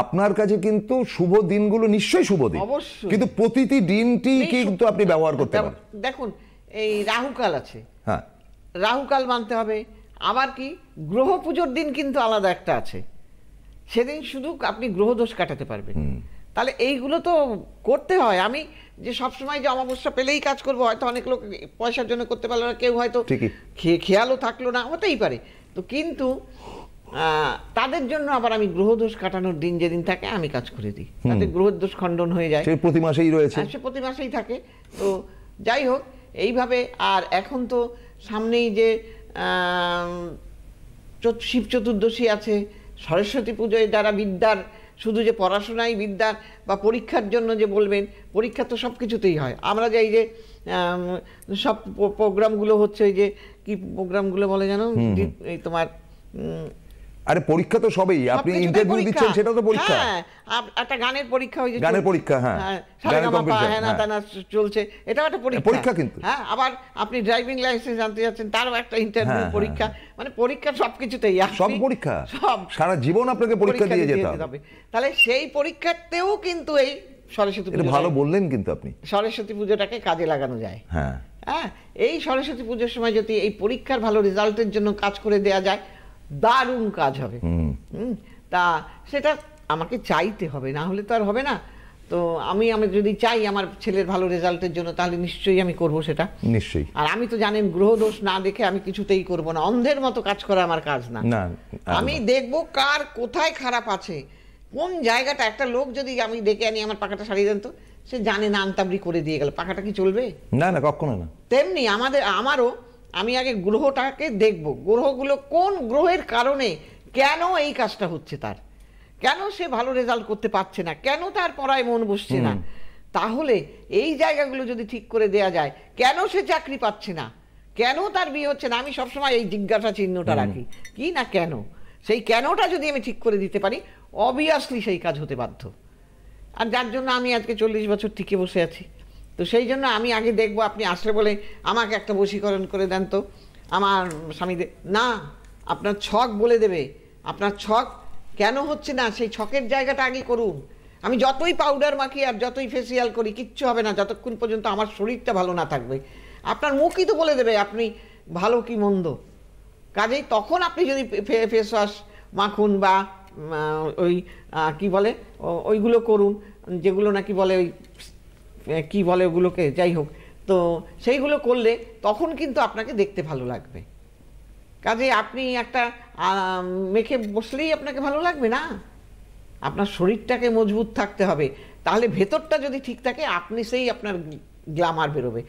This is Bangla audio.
আপনার কাছে কিন্তু শুভ দিনগুলো নিশ্চয়ই শুভ দিন, অবশ্যই, কিন্তু প্রতিটি দিনটি কিন্তু আপনি ব্যবহার করতে পারেন। দেখুন এই রাহুকাল আছে, হ্যাঁ, রাহুকাল মানতে হবে। আবার কি গ্রহ পুজোর দিন কিন্তু আলাদা একটা আছে, সেদিন শুধু আপনি গ্রহ দোষ কাটাতে পারবেন। তাহলে এইগুলো তো করতে হয়। আমি যে সবসময় যে অমাবস্যা পেলেই কাজ করবো, হয়তো অনেক লোক পয়সার জন্য করতে পারলো না, কেউ হয়তো খেয়ালও থাকলো না, হতেই পারে। তো কিন্তু তাদের জন্য আবার আমি গ্রহদোষ কাটানোর দিন যেদিন থাকে আমি কাজ করে দিই, তাতে গ্রহদোষ খণ্ডন হয়ে যায়। প্রতি মাসেই রয়েছে, সে প্রতি মাসেই থাকে। তো যাই হোক, এইভাবে। আর এখন তো সামনেই যে শিব চতুর্দশী আছে, সরস্বতী পুজোয় যারা বিদ্যার, শুধু যে পড়াশোনাই বিদ্যার বা পরীক্ষার জন্য যে বলবেন, পরীক্ষা তো সব কিছুতেই হয়। আমরা যে এই যে সব প্রোগ্রামগুলো হচ্ছে, এই যে কি প্রোগ্রামগুলো বলে জানো, এই তোমার আরে পরীক্ষা তো সবই, আপনি ইন্টারভিউ দিচ্ছেন সেটা তো পরীক্ষা। হ্যাঁ, একটা গানের পরীক্ষা, ওই যে গানের পরীক্ষা, হ্যাঁ, চলছে, এটাও একটা পরীক্ষা কিন্তু। হ্যাঁ, আবার আপনি ড্রাইভিং লাইসেন্স আনতে যাচ্ছেন, তারও একটা ইন্টারভিউ পরীক্ষা। মানে পরীক্ষা সবকিছুতেই, সব পরীক্ষা, সব সারা জীবন আপনাকে পরীক্ষা দিয়ে যেতে হবে। তাহলে সেই পরীক্ষাতেও কিন্তু এই সরস্বতী পুজো, ভালো বললেন কিন্তু আপনি, সরস্বতী পুজোটাকে কাজে লাগানো যায়। হ্যাঁ, এই সরস্বতী পুজোর সময় যদি এই পরীক্ষার ভালো রেজাল্টের জন্য কাজ করে দেয়া যায়, দারুণ কাজ হবে। তা সেটা আমাকে চাইতে হবে, না হলে তো আর হবে না। তো আমি যদি চাই আমার ছেলের ভালো রেজাল্টের জন্য, তাহলে নিশ্চয়ই আমি করব সেটা, নিশ্চয়ই। আর আমি তো জানেন গ্রহ দোষ না দেখে আমি কিছুতেই করব না, অন্ধের মতো কাজ করা আমার কাজ না। আমি দেখব কার কোথায় খারাপ আছে, কোন জায়গাটা। একটা লোক যদি আমি ডেকে আনি, আমার পাখাটা সারিয়ে দেন তো, সে জানে না, আনতাবড়ি করে দিয়ে গেল, পাখাটা কি চলবে? না না, কখনো না। তেমনি আমারও আমি আগে গ্রহটাকে দেখব, গ্রহগুলো কোন গ্রহের কারণে কেন এই কাজটা হচ্ছে, তার কেন সে ভালো রেজাল্ট করতে পারছে না, কেন তার পড়ায় মন বসছে না। তাহলে এই জায়গাগুলো যদি ঠিক করে দেয়া যায়, কেন সে চাকরি পাচ্ছে না, কেন তার বিয়ে হচ্ছে না, আমি সবসময় এই জিজ্ঞাসা চিহ্নটা রাখি, কি না কেন। সেই কেনটা যদি আমি ঠিক করে দিতে পারি, অবভিয়াসলি সেই কাজ হতে বাধ্য। আর যার জন্য আমি আজকে 40 বছর টিকে বসে আছি। তো সেই জন্য আমি আগে দেখবো, আপনি আসলে বলে আমাকে একটা বশীকরণ করে দেন তো, আমার স্বামী না, আপনার ছক বলে দেবে, আপনার ছক কেন হচ্ছে না, সেই ছকের জায়গাটা আগে করুন। আমি যতই পাউডার মাখি আর যতই ফেসিয়াল করি, কিচ্ছু হবে না যতক্ষণ পর্যন্ত আমার শরীরটা ভালো না থাকবে। আপনার মুখই তো বলে দেবে আপনি ভালো কি মন্দ। কাজেই তখন আপনি যদি ফেস ওয়াশ মাখুন বা ওই কি বলে ওইগুলো করুন, যেগুলো নাকি বলে ওই কি বলে ওগুলোকে, যাই হোক, তো সেইগুলো করলে তখন কিন্তু আপনাকে দেখতে ভালো লাগবে। কাজে আপনি একটা মেখে বসলেই আপনাকে ভালো লাগবে না, আপনার শরীরটাকে মজবুত থাকতে হবে। তাহলে ভেতরটা যদি ঠিক থাকে, আপনি সেই আপনার গ্ল্যামার বেরোবে।